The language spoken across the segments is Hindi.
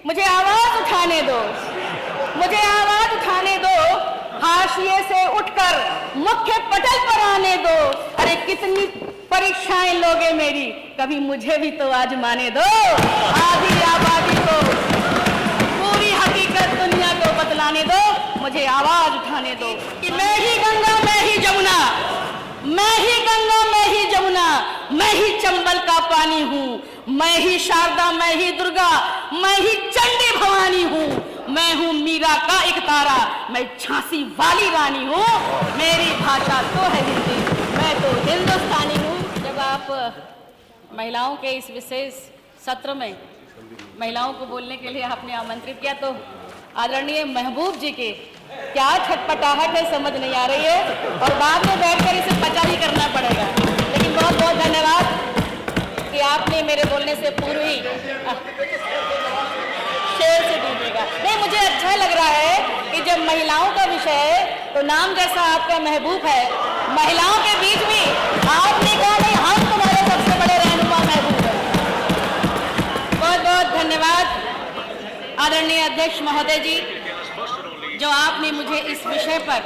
मुझे आवाज उठाने दो, मुझे आवाज उठाने दो, हाशिए से उठकर मुख्य पटल पर आने दो। अरे कितनी परीक्षाएं लोगे मेरी, कभी मुझे भी तो आजमाने दो। आधी आबादी को पूरी हकीकत दुनिया को बतलाने दो, मुझे आवाज उठाने दो कि मैं ही गंगा, मैं ही जमुना, मैं ही गंगा, मैं ही जमुना, मैं ही चंबल का पानी हूँ, मैं ही शारदा, मैं ही दुर्गा, मैं ही चंडी भवानी हूँ, मैं हूँ मीरा का एक तारा, मैं झांसी वाली रानी हूँ, मेरी भाषा तो है हिंदी, मैं तो हिंदुस्तानी हूँ। जब आप महिलाओं के इस विशेष सत्र में महिलाओं को बोलने के लिए आपने आमंत्रित किया, तो आदरणीय महबूब जी के क्या छटपटाहट है समझ नहीं आ रही है, और बाद में बैठकर इसे पचा ही करना पड़ेगा। लेकिन बहुत बहुत धन्यवाद कि आपने मेरे बोलने से पूर्व ही शेर से डूबेगा। नहीं, मुझे अच्छा लग रहा है कि जब महिलाओं का विषय है तो नाम जैसा आपका महबूब है, महिलाओं के बीच भी आपने कहा नहीं हम तुम्हारे सबसे बड़े रहनुमा महबूब हैं। बहुत बहुत धन्यवाद आदरणीय अध्यक्ष महोदय जी, जो आपने मुझे इस विषय पर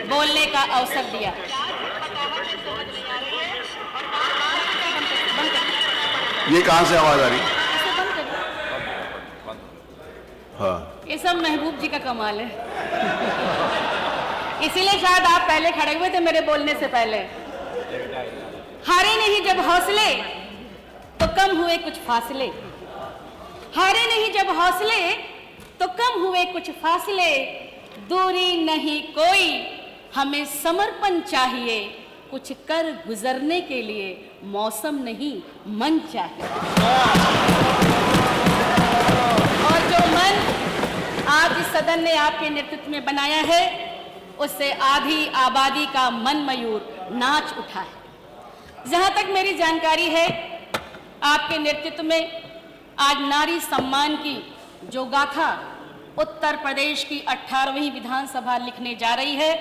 बोलने का अवसर दिया। ये कहां से आवाज आ रही? हाँ, ये सब महबूब जी का कमाल है। इसीलिए शायद आप पहले खड़े हुए थे मेरे बोलने से पहले। हारे नहीं जब हौसले तो कम हुए कुछ फासले, हारे नहीं जब हौसले तो कम हुए कुछ फासले, दूरी नहीं कोई हमें समर्पण चाहिए, कुछ कर गुजरने के लिए मौसम नहीं मन चाहिए। और जो मन आज इस सदन ने आपके नेतृत्व में बनाया है, उससे आधी आबादी का मन मयूर नाच उठा है। जहां तक मेरी जानकारी है, आपके नेतृत्व में आज नारी सम्मान की जो गाथा उत्तर प्रदेश की 18वीं विधानसभा लिखने जा रही है,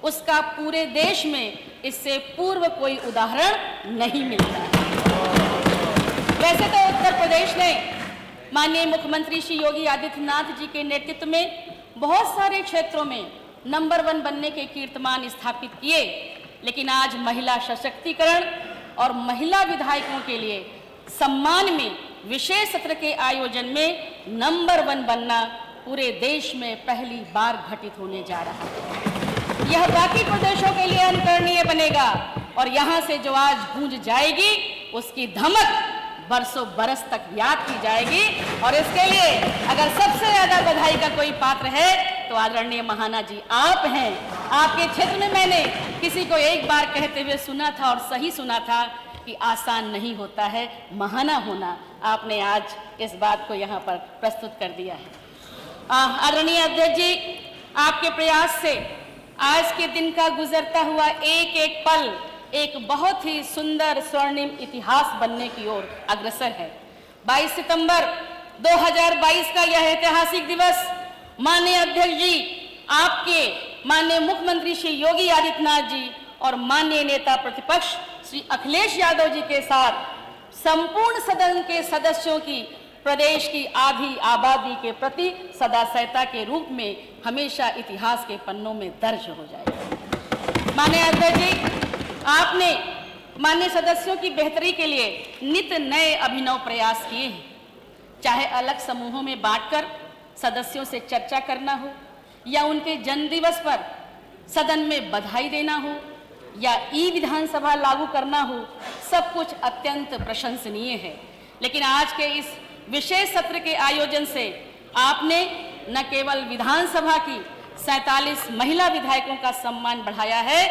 उसका पूरे देश में इससे पूर्व कोई उदाहरण नहीं मिलता। वैसे तो उत्तर प्रदेश ने माननीय मुख्यमंत्री श्री योगी आदित्यनाथ जी के नेतृत्व में बहुत सारे क्षेत्रों में नंबर 1 बनने के कीर्तिमान स्थापित किए, लेकिन आज महिला सशक्तिकरण और महिला विधायकों के लिए सम्मान में विशेष सत्र के आयोजन में नंबर 1 बनना पूरे देश में पहली बार घटित होने जा रहा है। यह बाकी प्रदेशों के लिए अनुकरणीय बनेगा, और यहाँ से जो आज गूंज जाएगी उसकी धमक बरसों बरस तक याद की जाएगी। और इसके लिए अगर सबसे ज्यादा बधाई का कोई पात्र है तो आदरणीय महाना जी आप हैं। आपके क्षेत्र में मैंने किसी को एक बार कहते हुए सुना था, और सही सुना था, कि आसान नहीं होता है महाना होना। आपने आज इस बात को यहाँ पर प्रस्तुत कर दिया है। आदरणीय अध्यक्ष जी, आपके प्रयास से आज के दिन का गुजरता हुआ एक एक पल एक बहुत ही सुंदर स्वर्णिम इतिहास बनने की ओर अग्रसर है। 22 सितंबर 2022 का यह ऐतिहासिक दिवस माननीय अध्यक्ष जी, आपके माननीय मुख्यमंत्री श्री योगी आदित्यनाथ जी और माननीय नेता प्रतिपक्ष श्री अखिलेश यादव जी के साथ संपूर्ण सदन के सदस्यों की प्रदेश की आधी आबादी के प्रति सदास्यता के रूप में हमेशा इतिहास के पन्नों में दर्ज हो जाएगा। माननीय अध्यक्ष जी, आपने माननीय सदस्यों की बेहतरी के लिए नित नए अभिनव प्रयास किए हैं, चाहे अलग समूहों में बांटकर सदस्यों से चर्चा करना हो, या उनके जन्मदिवस पर सदन में बधाई देना हो, या ई विधानसभा लागू करना हो, सब कुछ अत्यंत प्रशंसनीय है। लेकिन आज के इस विशेष सत्र के आयोजन से आपने न केवल विधानसभा की 47 महिला विधायकों का सम्मान बढ़ाया है,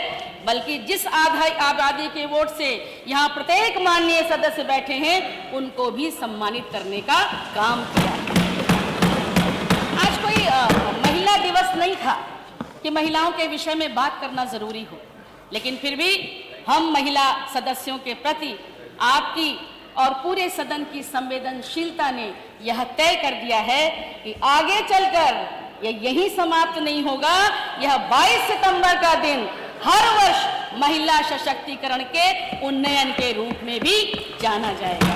बल्कि जिस आबादी के वोट से यहाँ प्रत्येक माननीय सदस्य बैठे हैं उनको भी सम्मानित करने का काम किया। आज कोई महिला दिवस नहीं था कि महिलाओं के विषय में बात करना जरूरी हो, लेकिन फिर भी हम महिला सदस्यों के प्रति आपकी और पूरे सदन की संवेदनशीलता ने यह तय कर दिया है कि आगे चलकर यह यहीं समाप्त नहीं होगा। यह 22 सितंबर का दिन हर वर्ष महिला सशक्तिकरण के उन्नयन के रूप में भी जाना जाएगा।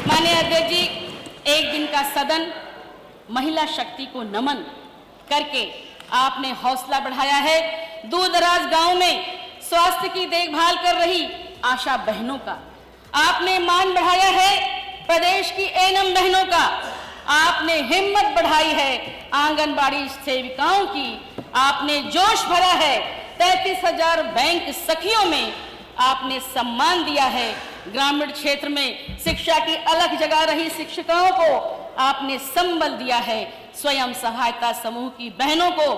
माननीय अध्यक्ष जी, एक दिन का सदन महिला शक्ति को नमन करके आपने हौसला बढ़ाया है। दूर दराज गांव में स्वास्थ्य की देखभाल कर रही आशा बहनों का आपने मान बढ़ाया है। प्रदेश की एनएम बहनों का आपने हिम्मत बढ़ाई है। आंगनबाड़ी सेविकाओं की आपने जोश भरा है। 33,000 बैंक सखियों में आपने सम्मान दिया है। ग्रामीण क्षेत्र में शिक्षा की अलग जगह रही शिक्षिकाओं को आपने संबल दिया है। स्वयं सहायता समूह की बहनों को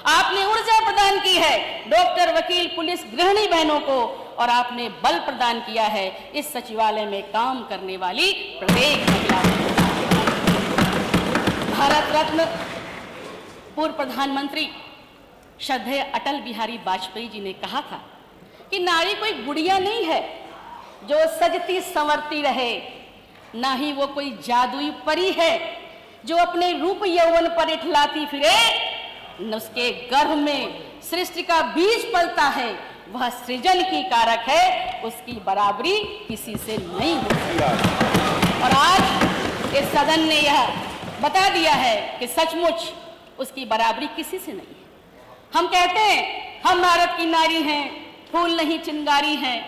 आपने ऊर्जा प्रदान की है। डॉक्टर, वकील, पुलिस, गृहिणी बहनों को और आपने बल प्रदान किया है इस सचिवालय में काम करने वाली प्रत्येक महिला को। भारत रत्न पूर्व प्रधानमंत्री श्रद्धेय अटल बिहारी वाजपेयी जी ने कहा था कि नारी कोई गुड़िया नहीं है जो सजती संवरती रहे, ना ही वो कोई जादुई परी है जो अपने रूप यौवन पर इठलाती फिरे। न उसके गर्भ में सृष्टि का बीज पलता है, वह सृजन की कारक है, उसकी बराबरी किसी से नहीं होती। और आज इस सदन ने यह बता दिया है कि सचमुच उसकी बराबरी किसी से नहीं है। हम कहते हैं हम भारत की नारी हैं, फूल नहीं चिंगारी हैं,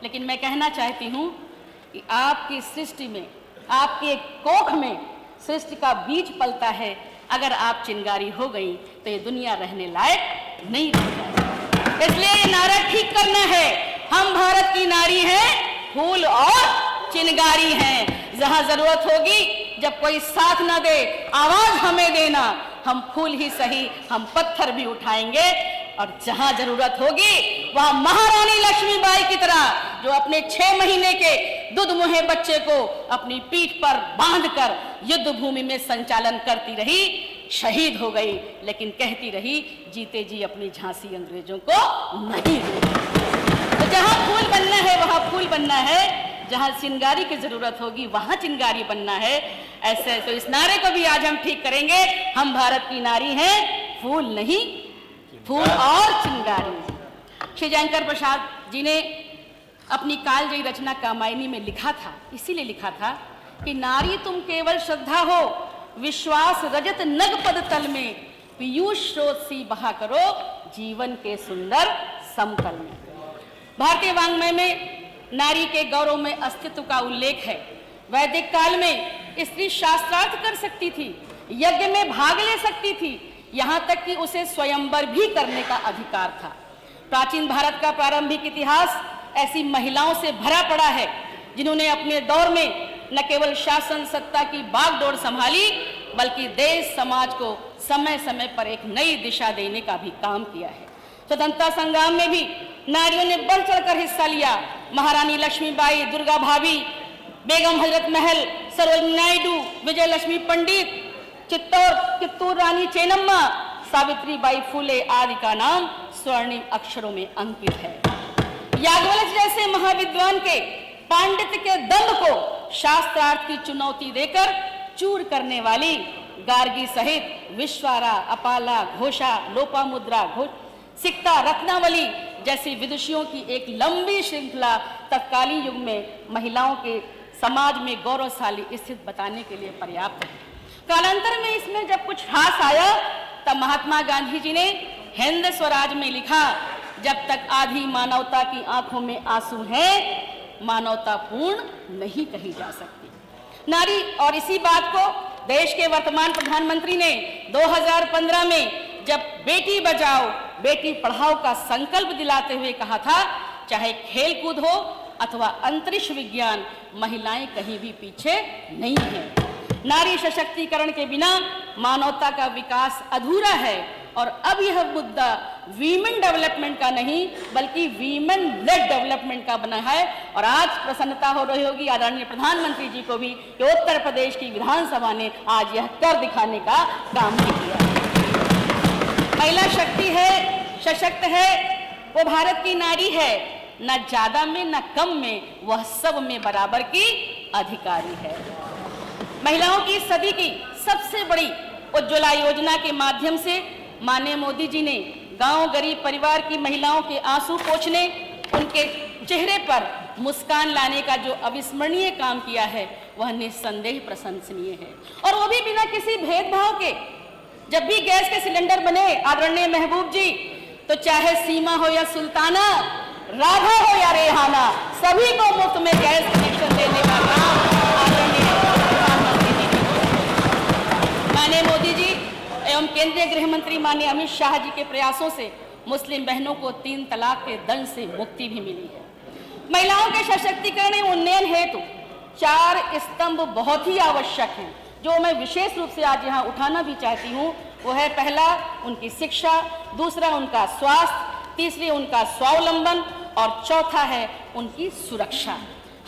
लेकिन मैं कहना चाहती हूं कि आपकी सृष्टि में, आपके कोख में सृष्टि का बीज पलता है। अगर आप चिंगारी हो गई तो ये दुनिया रहने लायक नहीं रह जाएगी। इसलिए ये नारा ठीक करना है, हम भारत की नारी हैं, फूल और चिंगारी हैं। जहां जरूरत होगी, जब कोई साथ न दे, आवाज हमें देना, हम फूल ही सही, हम पत्थर भी उठाएंगे। और जहां जरूरत होगी वहां महारानी लक्ष्मीबाई की तरह जो अपने 6 महीने के दूध मुहे बच्चे को अपनी पीठ पर बांधकर युद्ध भूमि में संचालन करती रही, शहीद हो गई, लेकिन कहती रही जीते जी अपनी झांसी अंग्रेजों को नहीं दूंगी। तो जहां फूल बनना है वहां फूल बनना है, जहां चिंगारी की जरूरत होगी वहां चिंगारी बनना है। ऐसे तो इस नारे को भी आज हम ठीक करेंगे, हम भारत की नारी हैं, फूल नहीं, फूल और चिंगारी। श्री जयशंकर प्रसाद जी ने अपनी कालजयी रचना कामायनी में लिखा था, इसीलिए लिखा था कि नारी तुम केवल श्रद्धा हो, विश्वास रजत नग पद तल में, पीयूष स्रोत सी बहा करो जीवन के सुंदर समतल में। भारतीय वाङ्मय में नारी के गौरव में अस्तित्व का उल्लेख है। वैदिक काल में स्त्री शास्त्रार्थ कर सकती थी, यज्ञ में भाग ले सकती थी, यहां तक कि उसे स्वयंवर भी करने का अधिकार था। प्राचीन भारत का प्रारंभिक इतिहास ऐसी महिलाओं से भरा पड़ा है जिन्होंने अपने दौर में न केवल शासन सत्ता की बागडोर संभाली, बल्कि देश समाज को समय समय पर एक नई दिशा देने का भी काम किया है। स्वतंत्रता संग्राम में भी नारियों ने बढ़ चढ़कर हिस्सा लिया। महारानी लक्ष्मीबाई, दुर्गा भाभी, बेगम हजरत महल, सरोजिनी नायडू, विजय लक्ष्मी पंडित, चित्तूर रानी चेन्नम्मा, सावित्रीबाई फुले आदि का नाम स्वर्णिम अक्षरों में अंकित है। याज्ञवल्क्य जैसे महाविद्वान के पांडित्य के दंभ को शास्त्रार्थ की चुनौती देकर चूर करने वाली गार्गी सहित विश्वारा, अपाला, घोषा, लोपामुद्रा, सिक्ता, रत्नावली जैसी विदुषियों की एक लंबी श्रृंखला तत्कालीन युग में महिलाओं के समाज में गौरवशाली स्थिति बताने के लिए पर्याप्त है। कालांतर में इसमें जब कुछ ह्रास आया तब महात्मा गांधी जी ने हिंद स्वराज में लिखा, जब तक आधी मानवता की आंखों में आंसू हैं, मानवता पूर्ण नहीं कही जा सकती। नारी और इसी बात को देश के वर्तमान प्रधानमंत्री ने 2015 में जब बेटी बचाओ बेटी पढ़ाओ का संकल्प दिलाते हुए कहा था, चाहे खेल कूद हो अथवा अंतरिक्ष विज्ञान, महिलाएं कहीं भी पीछे नहीं हैं। नारी सशक्तिकरण के बिना मानवता का विकास अधूरा है। और अब यह मुद्दा वीमेन डेवलपमेंट का नहीं बल्कि वीमेन लेड डेवलपमेंट का बना है। और आज प्रसन्नता हो रही होगी आदरणीय प्रधानमंत्री जी को भी कि उत्तर प्रदेश की विधानसभा ने आज यह कर दिखाने का काम किया है। महिला शक्ति है, सशक्त है, वो भारत की नारी है, न ज्यादा में न कम में, वह सब में बराबर की अधिकारी है। महिलाओं की सदी की सबसे बड़ी उज्ज्वला योजना के माध्यम से माननीय मोदी जी ने गांव गरीब परिवार की महिलाओं के आंसू पोंछने, उनके चेहरे पर मुस्कान लाने का जो अविस्मरणीय काम किया है, वह निस्संदेह प्रशंसनीय है, और वो भी बिना किसी भेदभाव के। जब भी गैस के सिलेंडर बने आदरणीय महबूब जी, तो चाहे सीमा हो या सुल्ताना, राधा हो या रेहाना, सभी को मुफ्त में गैस कनेक्शन देने का काम आदरणीय प्रधानमंत्री जी ने किया। माननीय मोदी जी एवं केंद्रीय गृह मंत्री माननीय अमित शाह जी के प्रयासों से मुस्लिम बहनों को 3 तलाक के दंड से मुक्ति भी मिली है। महिलाओं के सशक्तिकरण एवं उन्नयन हेतु 4 स्तंभ बहुत ही आवश्यक हैं, जो मैं विशेष रूप से आज यहाँ उठाना भी चाहती हूँ। वो है, पहला उनकी शिक्षा, दूसरा उनका स्वास्थ्य, तीसरी उनका स्वावलंबन, और चौथा है उनकी सुरक्षा।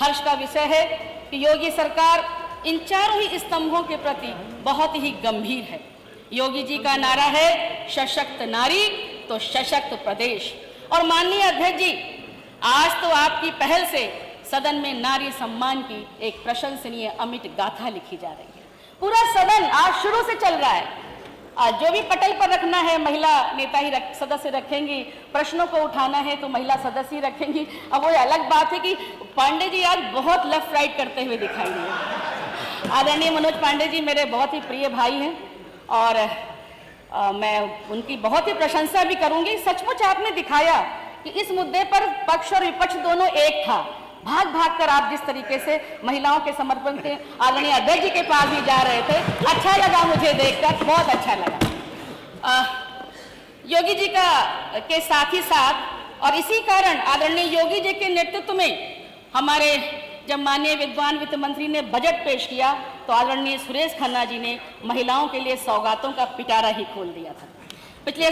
हर्ष का विषय है कि योगी सरकार इन चारों ही स्तंभों के प्रति बहुत ही गंभीर है। योगी जी का नारा है, सशक्त नारी तो सशक्त प्रदेश। और माननीय अध्यक्ष जी, आज तो आपकी पहल से सदन में नारी सम्मान की एक प्रशंसनीय अमिट गाथा लिखी जा रही है। पूरा सदन आज शुरू से चल रहा है। आज जो भी पटल पर रखना है महिला नेता ही सदस्य रखेंगी, प्रश्नों को उठाना है तो महिला सदस्य ही रखेंगी। अब वो अलग बात है कि पांडे जी आज बहुत लेफ्ट राइट करते हुए दिखाई दिए। आदरणीय मनोज पांडे जी मेरे बहुत ही प्रिय भाई हैं, और मैं उनकी बहुत ही प्रशंसा भी करूंगी। सचमुच आपने दिखाया कि इस मुद्दे पर पक्ष और विपक्ष दोनों एक था। भाग भाग कर आप जिस तरीके से महिलाओं के समर्पण के आदरणीय अध्यक्ष जी के पास भी जा रहे थे, अच्छा लगा मुझे देखकर, बहुत अच्छा लगा। योगी जी के साथ ही साथ, और इसी कारण आदरणीय योगी जी के नेतृत्व में हमारे जब माननीय विद्वान वित्त मंत्री ने बजट पेश किया, तो आदरणीय सुरेश खन्ना जी ने महिलाओं के लिए सौगातों का पिटारा ही खोल दिया था। पिछले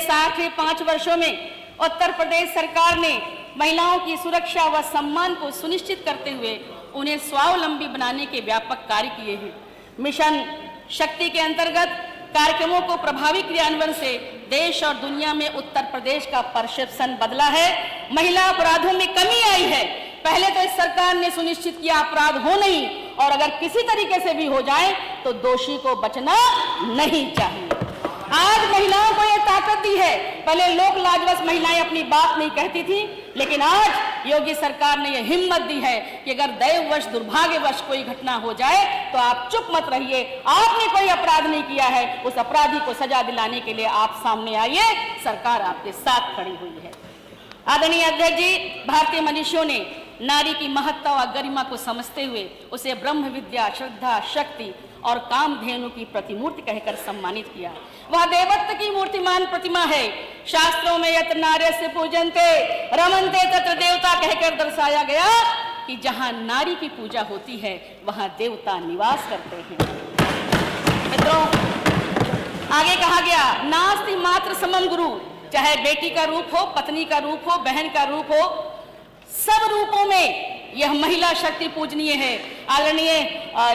5 वर्षों में उत्तर प्रदेश सरकार ने महिलाओं की सुरक्षा व सम्मान को सुनिश्चित करते हुए उन्हें स्वावलंबी बनाने के व्यापक कार्य किए हैं। मिशन शक्ति के अंतर्गत कार्यक्रमों को प्रभावी क्रियान्वयन से देश और दुनिया में उत्तर प्रदेश का परसेप्शन बदला है। महिला अपराधों में कमी आई है। पहले तो इस सरकार ने सुनिश्चित किया अपराध हो नहीं, और अगर किसी तरीके से भी हो जाए तो दोषी को बचना नहीं चाहिए। आज महिलाओं को यह ताकत दी है। पहले लोक लाजवश महिलाएं अपनी बात नहीं कहती थी, लेकिन आज योगी सरकार ने यह हिम्मत दी है कि अगर दैववश दुर्भाग्यवश कोई घटना हो जाए तो आप चुप मत रहिए। आपने कोई अपराध नहीं किया है, उस अपराधी को सजा दिलाने के लिए आप सामने आइए, सरकार आपके साथ खड़ी हुई है। आदरणीय अध्यक्ष जी, भारतीय मनीषियों ने नारी की महत्ता और गरिमा को समझते हुए उसे ब्रह्म विद्या, श्रद्धा, शक्ति और कामधेनु की प्रतिमूर्ति कहकर सम्मानित किया। वह देवत्व की मूर्तिमान प्रतिमा है। शास्त्रों में यत नार्यस्य पूजन्ते रमन्ते तत्र देवता कहकर दर्शाया गया कि जहां नारी की पूजा होती है वहां देवता निवास करते हैं। मित्रों, आगे कहा गया, नास्ति मात्र समम गुरु। चाहे बेटी का रूप हो, पत्नी का रूप हो, बहन का रूप हो, सब रूपों में यह महिला शक्ति पूजनीय है। आदरणीय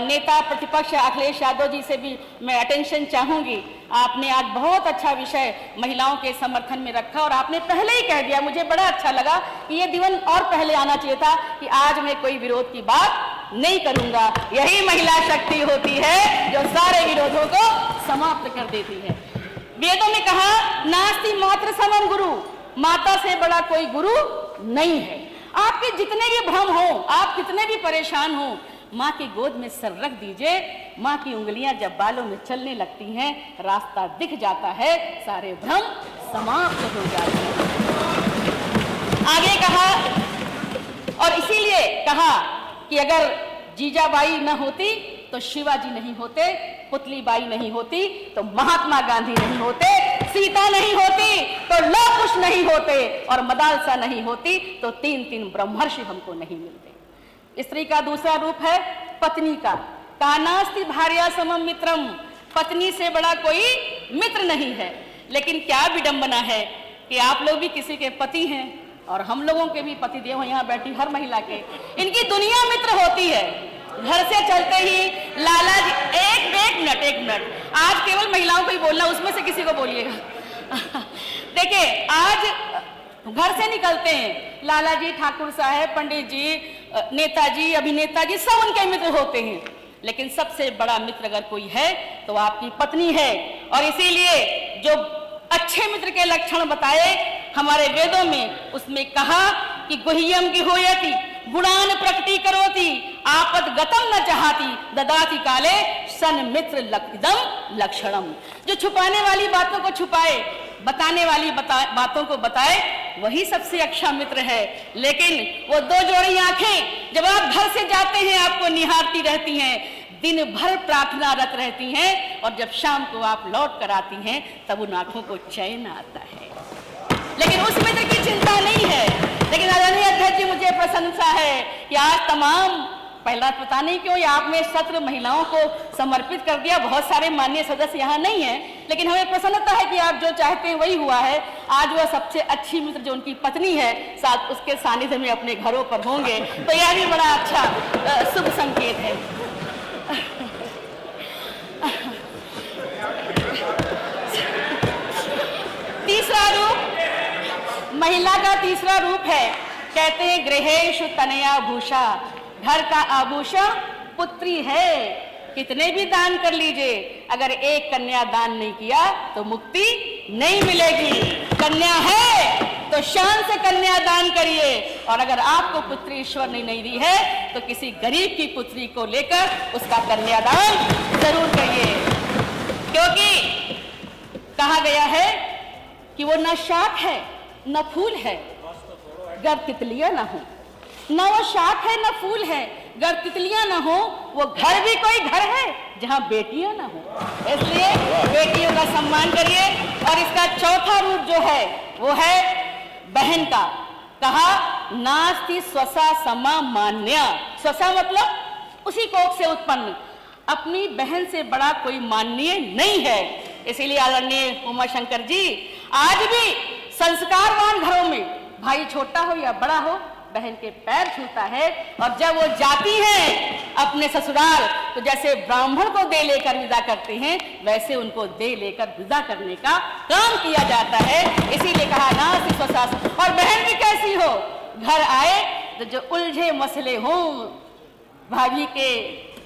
नेता प्रतिपक्ष अखिलेश यादव जी से भी मैं अटेंशन चाहूंगी। आपने आज बहुत अच्छा विषय महिलाओं के समर्थन में रखा, और आपने पहले ही कह दिया, मुझे बड़ा अच्छा लगा कि ये दिन और पहले आना चाहिए था कि आज मैं कोई विरोध की बात नहीं करूंगा। यही महिला शक्ति होती है जो सारे विरोधों को समाप्त कर देती है। वेदों में कहा, नास्ति मात्र समम गुरु, माता से बड़ा कोई गुरु नहीं है। आपके जितने भी भ्रम हो, आप कितने भी परेशान हो, माँ की गोद में सर रख दीजिए। माँ की उंगलियां जब बालों में चलने लगती हैं, रास्ता दिख जाता है, सारे भ्रम समाप्त हो जाते हैं। आगे कहा, और इसीलिए कहा कि अगर जीजाबाई न होती तो शिवाजी नहीं होते, पुतलीबाई नहीं होती तो महात्मा गांधी नहीं होते, सीता नहीं होती तो लौह कुश नहीं होते, और मदालसा नहीं होती तो 3 ब्रह्मर्षि हमको नहीं मिलते। स्त्री का दूसरा रूप है पत्नी का। कानास्ति भार्या समम मित्रम, पत्नी से बड़ा कोई मित्र नहीं है। लेकिन क्या विडंबना है कि आप लोग भी किसी के पति हैं, और हम लोगों के भी पति देव, यहाँ बैठी हर महिला के, इनकी दुनिया मित्र होती है। घर से चलते ही लाला जी, एक मिनट, आज केवल महिलाओं को ही बोलना, उसमें से किसी को बोलिएगा। देखिए, आज घर से निकलते हैं, लाला जी, ठाकुर साहब, पंडित जी, नेताजी, अभिनेता जी, सब उनके मित्र होते हैं। लेकिन सबसे बड़ा मित्र अगर कोई है तो आपकी पत्नी है। और इसीलिए जो अच्छे मित्र के लक्षण बताए हमारे वेदों में, उसमें कहा कि गुह्यम की होयति गुणान प्रकटी करोति आपदगतम न चाहती ददाति काले सन मित्र लक्षिदम लक्षणम। जो छुपाने वाली बातों को छुपाए, बताने वाली बातों को बताए, वही सबसे अच्छा मित्र है। लेकिन वो दो जोड़ी आंखें जब आप घर से जाते हैं आपको निहारती रहती हैं, दिन भर प्रार्थनारत रहती हैं, और जब शाम को आप लौट कर आती हैं तब उन आंखों को चैन आता है। लेकिन उस मित्र की चिंता नहीं है। लेकिन आदरणीय अध्यक्ष जी, मुझे प्रसन्नता है कि आज तमाम, पहला पता नहीं क्यों आप में सत्र महिलाओं को समर्पित कर दिया, बहुत सारे माननीय सदस्य यहाँ नहीं हैं, लेकिन हमें प्रसन्नता है कि आप जो चाहते हैं वही हुआ है। आज वह सबसे अच्छी मित्र जो उनकी पत्नी है साथ उसके सानिध्य में अपने घरों पर होंगे, तो यह भी बड़ा अच्छा शुभ संकेत है। तीसरा रूप, महिला का तीसरा रूप है, कहते हैं गृहेषु तनया भूषा, घर का आभूषण पुत्री है। कितने भी दान कर लीजिए, अगर एक कन्या दान नहीं किया तो मुक्ति नहीं मिलेगी। कन्या है तो शान से कन्या दान करिए, और अगर आपको पुत्री ईश्वर ने नहीं दी है तो किसी गरीब की पुत्री को लेकर उसका कन्यादान जरूर करिए। क्योंकि कहा गया है कि वो न शाख है न फूल है गर तितलियां न हो, न वो शाख है न फूल है गर तितलियां न हो, वो घर भी कोई घर है जहां बेटियां न हो। इसलिए बेटियों का सम्मान करिए। और इसका चौथा रूप जो है वो है बहन का। कहा नास्ति स्वसा समा मान्या, स्वसा मतलब उसी कोख से उत्पन्न, अपनी बहन से बड़ा कोई माननीय नहीं है। इसीलिए आदरणीय उमाशंकर जी, आज भी संस्कारवान घरों में भाई छोटा हो या बड़ा हो बहन के पैर छूता है, और जब वो जाती हैं अपने ससुराल तो जैसे ब्राह्मण को दे लेकर विदा करते हैं वैसे उनको दे लेकर विदा करने का काम किया जाता है। इसीलिए कहा ना स्वसास। और बहन भी कैसी हो, घर आए तो जो उलझे मसले हों भाभी के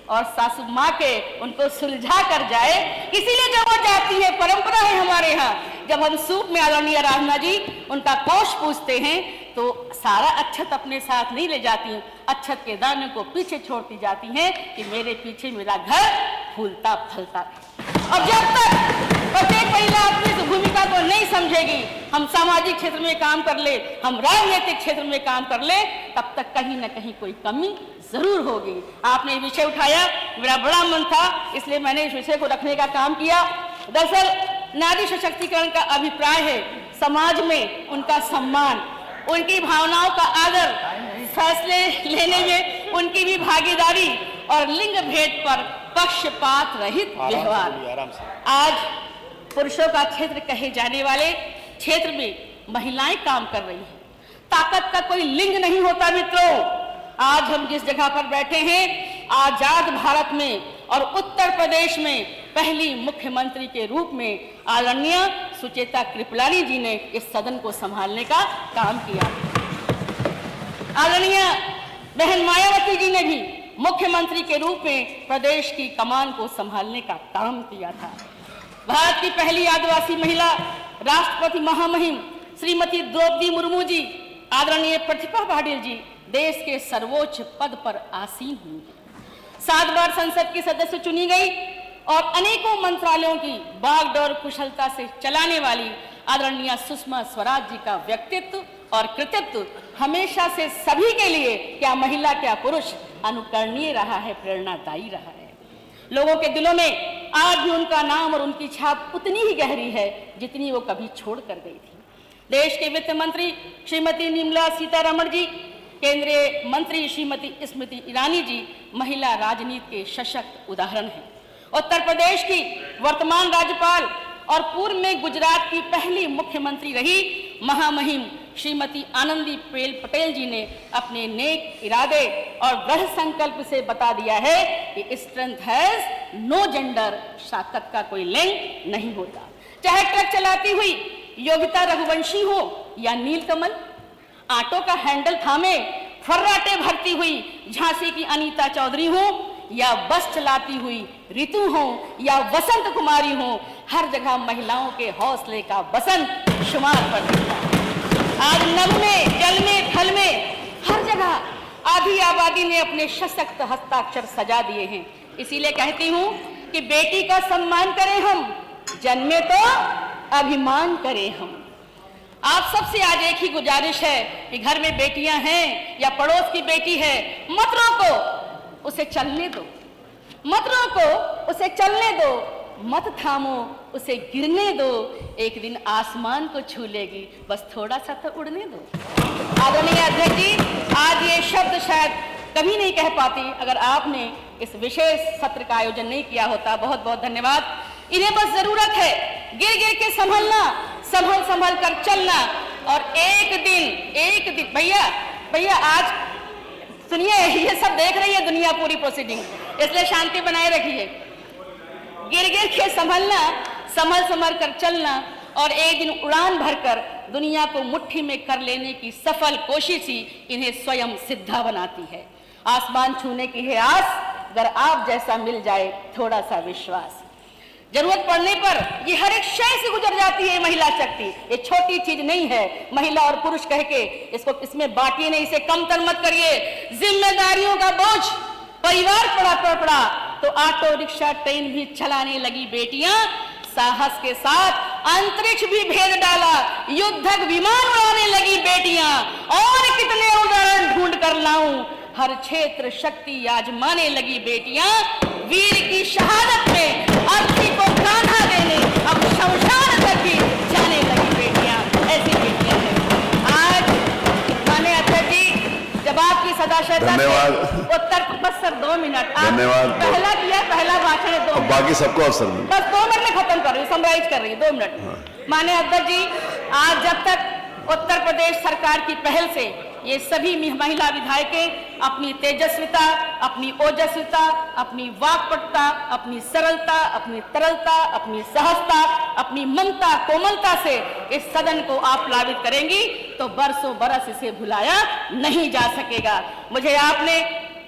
और सासू माँ के, उनको सुलझा कर जाए। इसीलिए जब वो जाती है, परंपरा है हमारे यहाँ, जब हम सूप में आदरणीय राजना जी उनका कोष पूछते हैं तो सारा अच्छत अपने साथ नहीं ले जाती, अच्छत के दाने को पीछे छोड़ती जाती हैं कि मेरे पीछे मेरा घर फूलता फलता रहे। और जब तक प्रत्येक महिला अपनी इस भूमिका को नहीं समझेगी, हम सामाजिक क्षेत्र में काम कर ले, हम राजनीतिक क्षेत्र में काम कर ले, तब तक कहीं ना कहीं कोई कमी जरूर होगी। आपने ये विषय उठाया, मेरा बड़ा मन था, इसलिए मैंने इस विषय को रखने का काम किया। दरअसल नारी सशक्तिकरण का अभिप्राय है समाज में उनका सम्मान, उनकी भावनाओं का आदर, फैसले लेने में उनकी भी भागीदारी, और लिंग भेद पर पक्षपात रहित व्यवहार। आज पुरुषों का क्षेत्र कहे जाने वाले क्षेत्र में महिलाएं काम कर रही हैं। ताकत का कोई लिंग नहीं होता मित्रों। आज हम जिस जगह पर बैठे हैं, आजाद भारत में और उत्तर प्रदेश में पहली मुख्यमंत्री के रूप में आदरणीय सुचेता कृपलानी जी ने इस सदन को संभालने का काम किया। आदरणीय बहन मायावती जी ने भी मुख्यमंत्री के रूप में प्रदेश की कमान को संभालने का काम किया था। भारत की पहली आदिवासी महिला राष्ट्रपति महामहिम श्रीमती द्रौपदी मुर्मू जी, आदरणीय प्रतिभा पाटिल जी देश के सर्वोच्च पद पर आसीन हुई है। 7 बार संसद की सदस्य चुनी गई और अनेकों मंत्रालयों की बागडोर कुशलता से चलाने वाली आदरणीय सुषमा स्वराज जी का व्यक्तित्व और कृतित्व हमेशा से सभी के लिए, क्या महिला क्या पुरुष, अनुकरणीय रहा है, प्रेरणादायी रहा है। लोगों के दिलों में आज भी उनका नाम और उनकी छाप उतनी ही गहरी है जितनी वो कभी छोड़ कर गई थी। देश के वित्त मंत्री श्रीमती निर्मला सीतारमण जी, केंद्रीय मंत्री श्रीमती स्मृति ईरानी जी महिला राजनीति के सशक्त उदाहरण हैं। उत्तर प्रदेश की वर्तमान राज्यपाल और पूर्व में गुजरात की पहली मुख्यमंत्री रही महामहिम श्रीमती आनंदीबेन पटेल जी ने अपने नेक इरादे और दृढ़ संकल्प से बता दिया है कि स्ट्रेंथ हैज नो जेंडर, ताकत का कोई लिंग नहीं होता। चाहे ट्रक चलाती हुई योगिता रघुवंशी हो या नीलकमल, ऑटो का हैंडल थामे फर्राटे भरती हुई झांसी की अनीता चौधरी हो, या बस चलाती हुई ऋतु हो या वसंत कुमारी हो, हर जगह महिलाओं के हौसले का बसंत शुमार पर दिखता है। आज नभ में, जल में, थल में, हर जगह आधी आबादी ने अपने सशक्त हस्ताक्षर सजा दिए हैं। इसीलिए कहती हूं कि बेटी का सम्मान करें हम, जन्मे तो अभिमान करें हम। आप सबसे आज एक ही गुजारिश है कि घर में बेटियां हैं या पड़ोस की बेटी है, मत रोको, उसे चलने दो, मत रोको, उसे चलने दो, मत थामो, उसे गिरने दो, एक दिन आसमान को छू लेगी, बस थोड़ा सा तो उड़ने दो। आदरणीय अध्यक्ष जी, आज ये शब्द शायद कभी नहीं कह पाती अगर आपने इस विशेष सत्र का आयोजन नहीं किया होता। बहुत बहुत धन्यवाद। इन्हें बस जरूरत है गिर गिर के संभलना, संभल संभल कर चलना, और एक दिन भैया आज सुनिए, ये सब देख रही है दुनिया पूरी प्रोसीडिंग, इसलिए शांति बनाए रखिए। गिर गिर के संभलना, संभल संभल कर चलना, और एक दिन उड़ान भरकर दुनिया को मुट्ठी में कर लेने की सफल कोशिश ही इन्हें स्वयं सिद्धा बनाती है। आसमान छूने की है आस, अगर आप जैसा मिल जाए थोड़ा सा विश्वास। जरूरत पड़ने पर ये हर एक शय से गुजर जाती है महिला शक्ति। ये छोटी चीज नहीं है, महिला और पुरुष कह के इसमें बांटिए नहीं, इसे कमतर मत करिए। जिम्मेदारियों का बोझ परिवार पड़ा तो ऑटो रिक्शा ट्रेन भी चलाने लगी बेटियां, साहस के साथ अंतरिक्ष भी भेद डाला, युद्धक विमान उड़ाने लगी बेटियां, और कितने उदाहरण ढूंढ कर लाऊं, हर क्षेत्र शक्ति आजमाने लगी बेटियां, वीर की शहादत में अर्थी को कान्हा देने अब शमशान तक भी जाने लगी बेटियां, ऐसी बेटियां हैं। आज माननीय अध्यक्ष जी, जब आपकी सदाशयता से उत्तर, बस सर 2 मिनट, धन्यवाद। पहला किया, पहला भाषण है 2 मिनट, बाकी सबको अवसर मिले, बस 2 मिनट में खत्म कर रही हूँ, समराइज कर रही हूँ 2 मिनट। माननीय अध्यक्ष जी, आज जब तक उत्तर प्रदेश सरकार की पहल से ये सभी महिला विधायकें अपनी तेजस्विता, अपनी ओजस्विता, अपनी वाक्पटुता, अपनी सरलता, अपनी तरलता, अपनी सहजता, अपनी ममता कोमलता से इस सदन को आप प्लावित करेंगी तो बरसों बरस इसे भुलाया नहीं जा सकेगा। मुझे आपने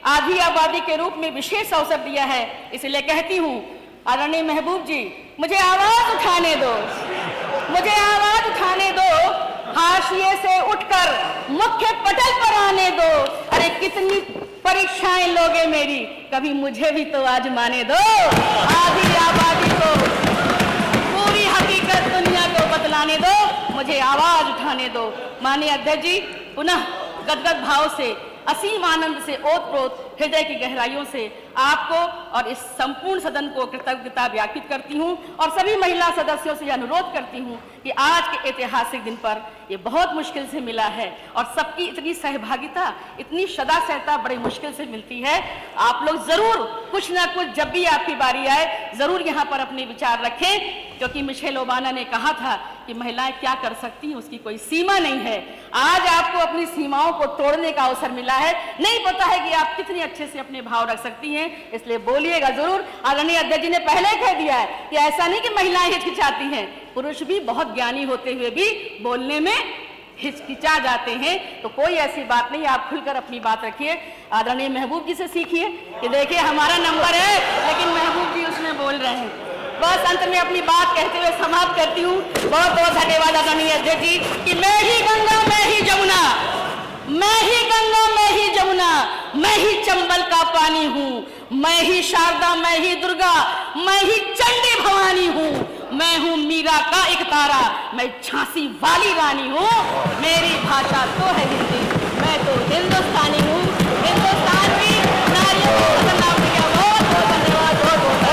आधी आबादी के रूप में विशेष अवसर दिया है, इसलिए कहती हूँ आदरणीय महबूब जी, मुझे आवाज उठाने दो, मुझे आवाज उठाने दो, हाशिए से उठकर मुख्य पटल पर आने दो। अरे कितनी परीक्षाएं लोगे मेरी, कभी मुझे भी तो आजमाने दो। आधी आबादी को पूरी हकीकत दुनिया को बतलाने दो, मुझे आवाज उठाने दो। माननीय अध्यक्ष जी, पुनः गदगद भाव से, असीम आनंद से, ओतप्रोत हृदय की गहराइयों से आपको और इस संपूर्ण सदन को कृतज्ञता ज्ञापित करती हूं, और सभी महिला सदस्यों से अनुरोध करती हूं कि आज के ऐतिहासिक दिन पर ये बहुत मुश्किल से मिला है, और सबकी इतनी सहभागिता, इतनी सदा सहता बड़ी मुश्किल से मिलती है। आप लोग जरूर कुछ ना कुछ, जब भी आपकी बारी आए, जरूर यहाँ पर अपने विचार रखें, क्योंकि मिशेल ओबामा ने कहा था कि महिलाएं क्या कर सकती हैं, उसकी कोई सीमा नहीं है। आज आपको अपनी सीमाओं को तोड़ने का अवसर मिला है, नहीं पता है कि आप कितनी अच्छे से अपने भाव रख सकती हैं, इसलिए बोलिएगा जरूर। आदरणीय अध्यक्ष जी ने पहले कह दिया है कि ऐसा नहीं कि महिलाएं हिचकिचाती हैं, पुरुष भी बहुत ज्ञानी होते हुए भी बोलने में हिचकिचा जाते हैं, तो कोई ऐसी बात नहीं, आप खुलकर अपनी बात रखिए। आदरणीय महबूब जी से सीखिए कि देखिए हमारा नंबर है, लेकिन महबूब जी उसमें बोल रहे हैं। बस अंत में अपनी बात कहते हुए समाप्त करती हूँ। बहुत बहुत धन्यवाद आदरणीय अध्यक्ष जी कि मैं ही गंगा, मैं ही जमुना, मैं ही गंगा, मैं ही जमुना, मैं ही चंबल का पानी हूँ, मैं ही शारदा, मैं ही दुर्गा, मैं ही चंडी भवानी हूँ, मैं हूँ मीरा का एक तारा, मैं झांसी वाली रानी हूँ, मेरी भाषा तो है हिंदी, मैं तो हिंदुस्तानी हूँ, हिंदुस्तान की नारियों को सलाम किया। बहुत बहुत धन्यवाद, बहुत बहुत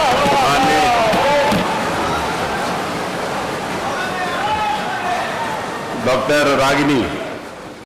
डॉक्टर रागिनी।